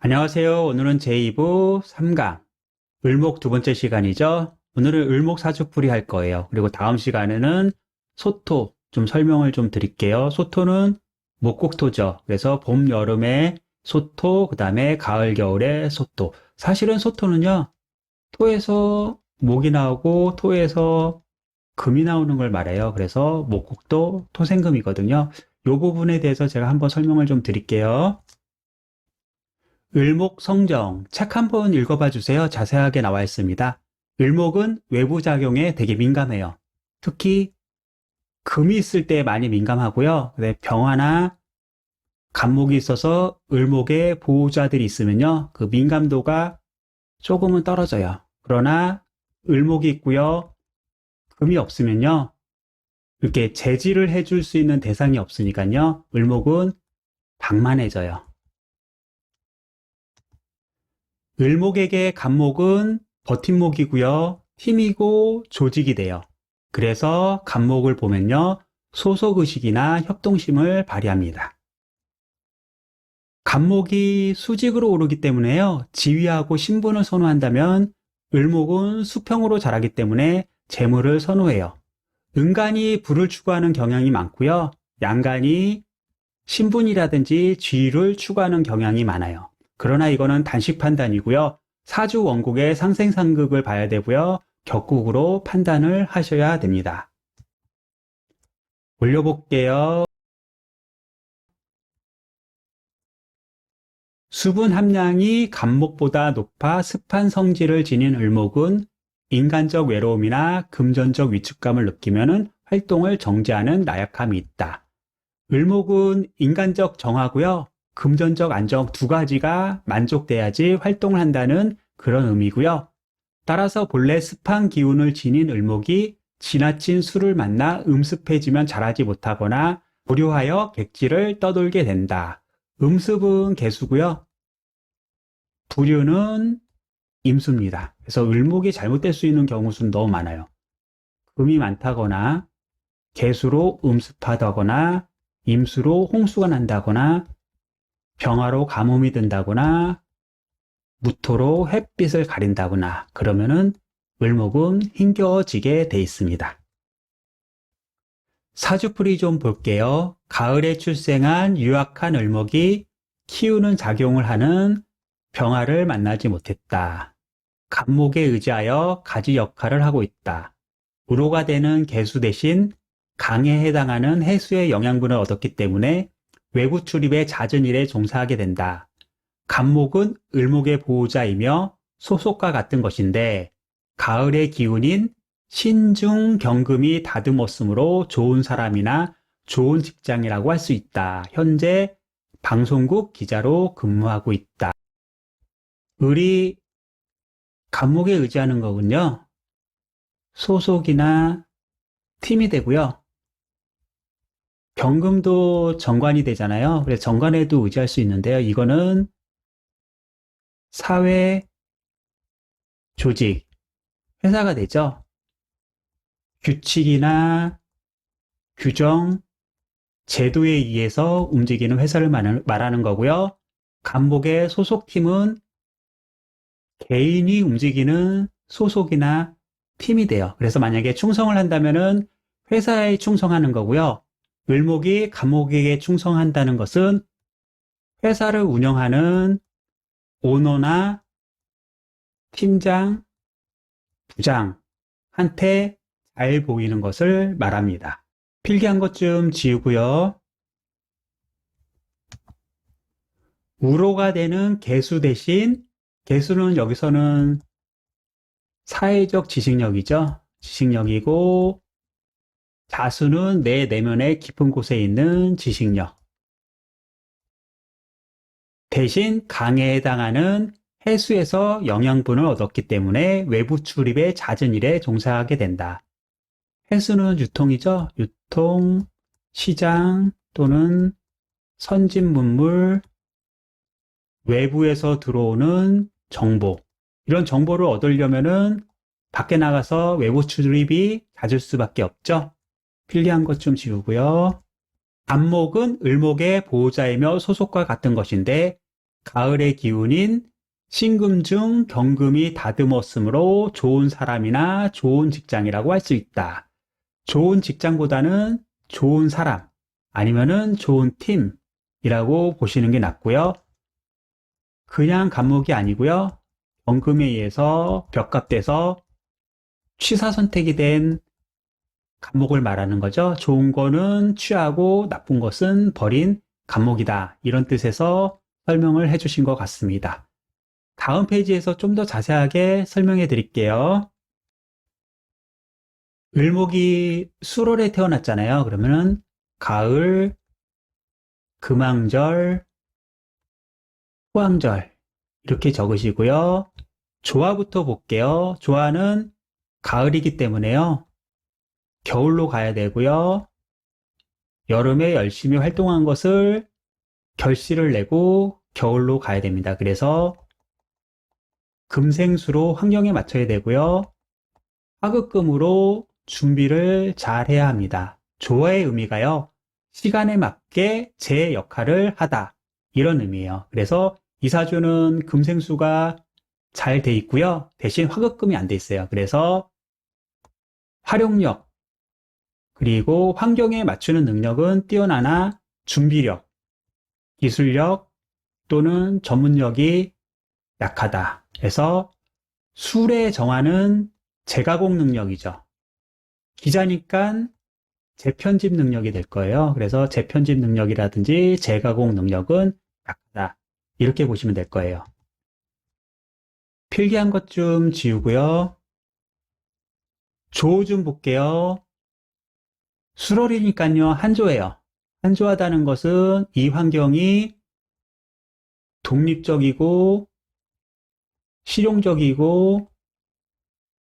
안녕하세요. 오늘은 제2부 3강 을목 두 번째 시간이죠. 오늘은 을목 사주풀이 할 거예요. 그리고 다음 시간에는 소토 좀 설명을 좀 드릴게요. 소토는 목국토죠. 그래서 봄, 여름에 소토, 그 다음에 가을, 겨울에 소토. 사실은 소토는요, 토에서 목이 나오고 토에서 금이 나오는 걸 말해요. 그래서 목국토, 토생금이거든요. 이 부분에 대해서 제가 한번 설명을 좀 드릴게요. 을목 성정, 책 한번 읽어봐 주세요. 자세하게 나와 있습니다. 을목은 외부 작용에 되게 민감해요. 특히 금이 있을 때 많이 민감하고요. 병화나 간목이 있어서 을목에 보호자들이 있으면요. 그 민감도가 조금은 떨어져요. 그러나 을목이 있고요. 금이 없으면요. 이렇게 제지를 해줄 수 있는 대상이 없으니까요. 을목은 방만해져요. 을목에게 간목은 버팀목이고요. 팀이고 조직이 돼요. 그래서 간목을 보면요. 소속의식이나 협동심을 발휘합니다. 간목이 수직으로 오르기 때문에요. 지위하고 신분을 선호한다면 을목은 수평으로 자라기 때문에 재물을 선호해요. 은간이 부를 추구하는 경향이 많고요. 양간이 신분이라든지 지위를 추구하는 경향이 많아요. 그러나 이거는 단식 판단이고요. 사주 원국의 상생상극을 봐야 되고요. 격국으로 판단을 하셔야 됩니다. 올려볼게요. 수분 함량이 간목보다 높아 습한 성질을 지닌 을목은 인간적 외로움이나 금전적 위축감을 느끼면 활동을 정지하는 나약함이 있다. 을목은 인간적 정화고요. 금전적 안정 두 가지가 만족돼야지 활동을 한다는 그런 의미고요. 따라서 본래 습한 기운을 지닌 을목이 지나친 술을 만나 음습해지면 자라지 못하거나 불효하여 객지를 떠돌게 된다. 음습은 개수고요. 불효는 임수입니다. 그래서 을목이 잘못될 수 있는 경우 수는 너무 많아요. 금이 많다거나 개수로 음습하다거나 임수로 홍수가 난다거나 병화로 가뭄이 든다거나 무토로 햇빛을 가린다거나 그러면은 을목은 힘겨워지게 돼 있습니다. 사주풀이 좀 볼게요. 가을에 출생한 유약한 을목이 키우는 작용을 하는 병화를 만나지 못했다. 간목에 의지하여 가지 역할을 하고 있다. 우로가 되는 개수 대신 강에 해당하는 해수의 영양분을 얻었기 때문에 외부 출입에 잦은 일에 종사하게 된다. 간목은 을목의 보호자이며 소속과 같은 것인데 가을의 기운인 신중 경금이 다듬었으므로 좋은 사람이나 좋은 직장이라고 할 수 있다. 현재 방송국 기자로 근무하고 있다. 을이 간목에 의지하는 거군요. 소속이나 팀이 되고요. 경금도 정관이 되잖아요. 그래서 정관에도 의지할 수 있는데요. 이거는 사회, 조직, 회사가 되죠. 규칙이나 규정, 제도에 의해서 움직이는 회사를 말하는 거고요. 간목의 소속팀은 개인이 움직이는 소속이나 팀이 돼요. 그래서 만약에 충성을 한다면은 회사에 충성하는 거고요. 을목이 간목에게 충성한다는 것은 회사를 운영하는 오너나 팀장, 부장한테 잘 보이는 것을 말합니다. 필기한 것 좀 지우고요. 우로가 되는 개수 대신 개수는 여기서는 사회적 지식력이죠. 지식력이고 자수는 내 내면의 깊은 곳에 있는 지식력. 대신 강에 해당하는 해수에서 영양분을 얻었기 때문에 외부 출입에 잦은 일에 종사하게 된다. 해수는 유통이죠. 유통, 시장 또는 선진문물, 외부에서 들어오는 정보. 이런 정보를 얻으려면은 밖에 나가서 외부 출입이 잦을 수밖에 없죠. 필기한 것 좀 지우고요. 간목은 을목의 보호자이며 소속과 같은 것인데 가을의 기운인 신금중 경금이 다듬었으므로 좋은 사람이나 좋은 직장이라고 할 수 있다. 좋은 직장보다는 좋은 사람 아니면은 좋은 팀이라고 보시는 게 낫고요. 그냥 간목이 아니고요. 경금에 의해서 벽갑돼서 취사 선택이 된 간목을 말하는 거죠. 좋은 거는 취하고 나쁜 것은 버린 간목이다. 이런 뜻에서 설명을 해주신 것 같습니다. 다음 페이지에서 좀 더 자세하게 설명해 드릴게요. 을목이 수월에 태어났잖아요. 그러면은 가을, 금왕절, 후왕절 이렇게 적으시고요. 조화부터 볼게요. 조화는 가을이기 때문에요. 겨울로 가야 되고요. 여름에 열심히 활동한 것을 결실을 내고 겨울로 가야 됩니다. 그래서 금생수로 환경에 맞춰야 되고요. 화극금으로 준비를 잘 해야 합니다. 조화의 의미가요. 시간에 맞게 제 역할을 하다. 이런 의미예요. 그래서 이사주는 금생수가 잘 돼 있고요. 대신 화극금이 안 돼 있어요. 그래서 활용력, 그리고 환경에 맞추는 능력은 뛰어나나 준비력, 기술력 또는 전문력이 약하다. 그래서 술의 정화는 재가공 능력이죠. 기자니까 재편집 능력이 될 거예요. 그래서 재편집 능력이라든지 재가공 능력은 약하다. 이렇게 보시면 될 거예요. 필기한 것 좀 지우고요. 조 좀 볼게요. 수월이니까요. 한조예요. 한조하다는 것은 이 환경이 독립적이고 실용적이고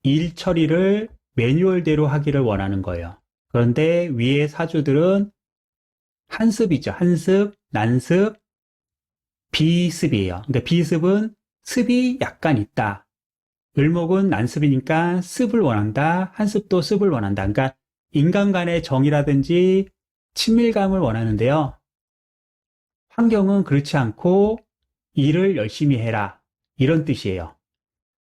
일 처리를 매뉴얼대로 하기를 원하는 거예요. 그런데 위에 사주들은 한습이죠. 한습, 난습, 비습이에요. 그러니까 비습은 습이 약간 있다. 을목은 난습이니까 습을 원한다. 한습도 습을 원한다. 그러니까 인간 간의 정이라든지 친밀감을 원하는데요. 환경은 그렇지 않고 일을 열심히 해라. 이런 뜻이에요.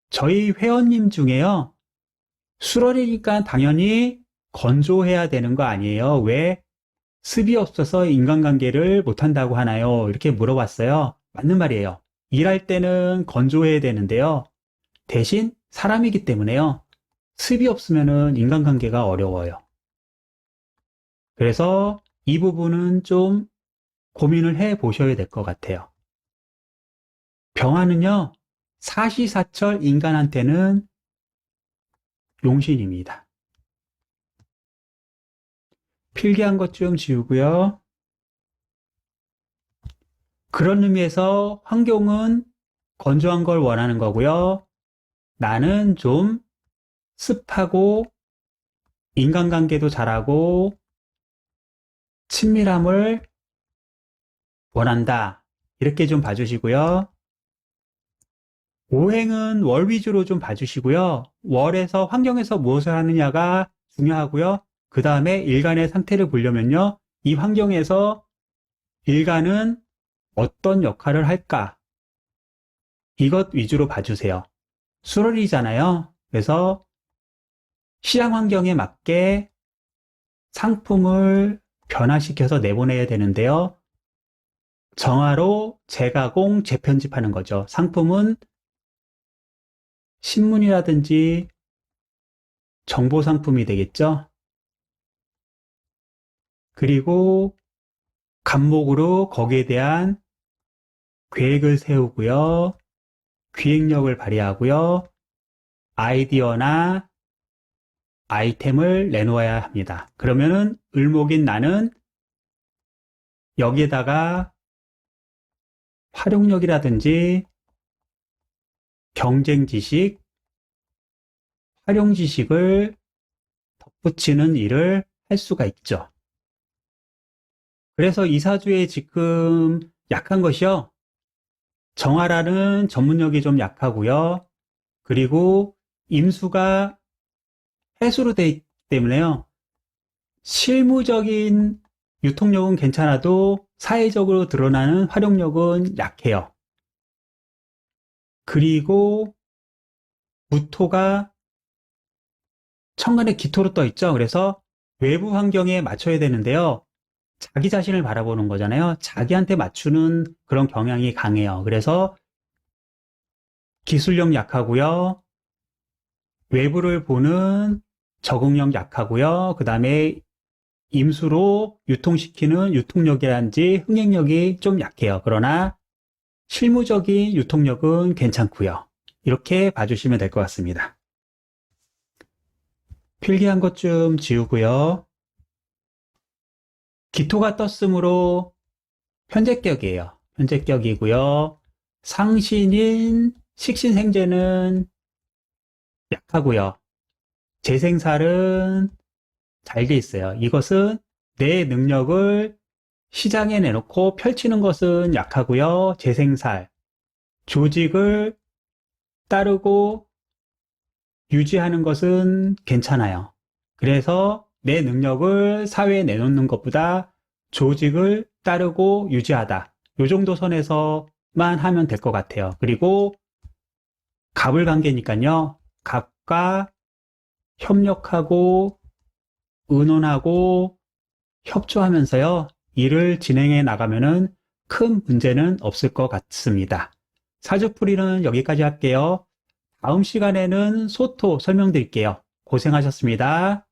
저희 회원님 중에요. 수월이니까 당연히 건조해야 되는 거 아니에요. 왜 습이 없어서 인간관계를 못한다고 하나요? 이렇게 물어봤어요. 맞는 말이에요. 일할 때는 건조해야 되는데요. 대신 사람이기 때문에요. 습이 없으면 인간관계가 어려워요. 그래서 이 부분은 좀 고민을 해 보셔야 될 것 같아요. 병화는요, 사시사철 인간한테는 용신입니다. 필기한 것 좀 지우고요. 그런 의미에서 환경은 건조한 걸 원하는 거고요. 나는 좀 습하고 인간관계도 잘하고 친밀함을 원한다. 이렇게 좀 봐주시고요. 오행은 월 위주로 좀 봐주시고요. 월에서 환경에서 무엇을 하느냐가 중요하고요. 그 다음에 일간의 상태를 보려면요. 이 환경에서 일간은 어떤 역할을 할까? 이것 위주로 봐주세요. 수월이잖아요. 그래서 시장 환경에 맞게 상품을 변화시켜서 내보내야 되는데요. 정화로 재가공, 재편집하는 거죠. 상품은 신문이라든지 정보 상품이 되겠죠. 그리고 간목으로 거기에 대한 계획을 세우고요. 기획력을 발휘하고요. 아이디어나 아이템을 내놓아야 합니다. 그러면은 을목인 나는 여기에다가 활용력이라든지 경쟁 지식, 활용 지식을 덧붙이는 일을 할 수가 있죠. 그래서 이 사주에 지금 약한 것이요. 정화라는 전문력이 좀 약하고요. 그리고 임수가 해수로 되어 있기 때문에요. 실무적인 유통력은 괜찮아도 사회적으로 드러나는 활용력은 약해요. 그리고 무토가 천간에 기토로 떠 있죠. 그래서 외부 환경에 맞춰야 되는데요. 자기 자신을 바라보는 거잖아요. 자기한테 맞추는 그런 경향이 강해요. 그래서 기술력 약하고요. 외부를 보는 적응력 약하고요. 그 다음에 임수로 유통시키는 유통력이란지 흥행력이 좀 약해요. 그러나 실무적인 유통력은 괜찮고요. 이렇게 봐주시면 될 것 같습니다. 필기한 것 좀 지우고요. 기토가 떴으므로 현재격이에요. 현재격이고요. 상신인 식신생재는 약하고요. 재생살은 잘 돼 있어요. 이것은 내 능력을 시장에 내놓고 펼치는 것은 약하고요. 재생살, 조직을 따르고 유지하는 것은 괜찮아요. 그래서 내 능력을 사회에 내놓는 것보다 조직을 따르고 유지하다. 이 정도 선에서만 하면 될 것 같아요. 그리고 갑을 관계니까요. 갑과 협력하고 의논하고 협조하면서요. 일을 진행해 나가면은 큰 문제는 없을 것 같습니다. 사주풀이는 여기까지 할게요. 다음 시간에는 소토 설명드릴게요. 고생하셨습니다.